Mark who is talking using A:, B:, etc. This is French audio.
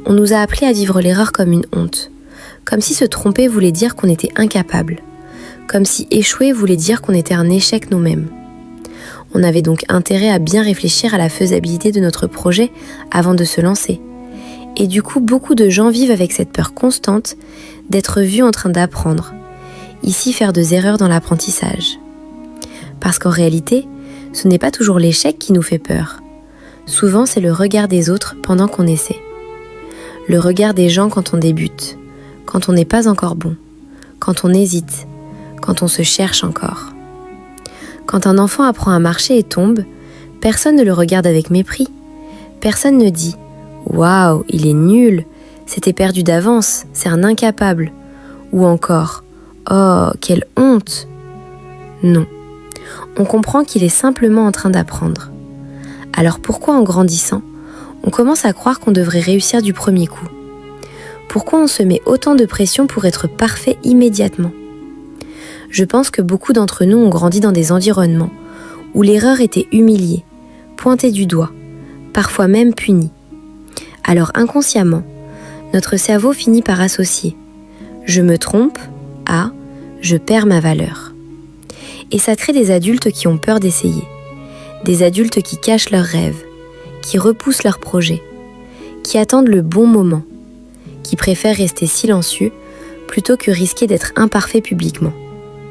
A: On nous a appris à vivre l'erreur comme une honte, comme si se tromper voulait dire qu'on était incapable, comme si échouer voulait dire qu'on était un échec nous-mêmes. On avait donc intérêt à bien réfléchir à la faisabilité de notre projet avant de se lancer. Et du coup, beaucoup de gens vivent avec cette peur constante d'être vus en train d'apprendre, ici faire des erreurs dans l'apprentissage. Parce qu'en réalité, ce n'est pas toujours l'échec qui nous fait peur. Souvent, c'est le regard des autres pendant qu'on essaie. Le regard des gens quand on débute, quand on n'est pas encore bon, quand on hésite, quand on se cherche encore. Quand un enfant apprend à marcher et tombe, personne ne le regarde avec mépris. Personne ne dit « Waouh, il est nul, c'était perdu d'avance, c'est un incapable » ou encore « Oh, quelle honte !» Non, on comprend qu'il est simplement en train d'apprendre. Alors pourquoi en grandissant, on commence à croire qu'on devrait réussir du premier coup? Pourquoi on se met autant de pression pour être parfait immédiatement? Je pense que beaucoup d'entre nous ont grandi dans des environnements où l'erreur était humiliée, pointée du doigt, parfois même punie. Alors inconsciemment, notre cerveau finit par associer « je me trompe » à « je perds ma valeur ». Et ça crée des adultes qui ont peur d'essayer, des adultes qui cachent leurs rêves, qui repoussent leurs projets, qui attendent le bon moment, qui préfèrent rester silencieux plutôt que risquer d'être imparfaits publiquement.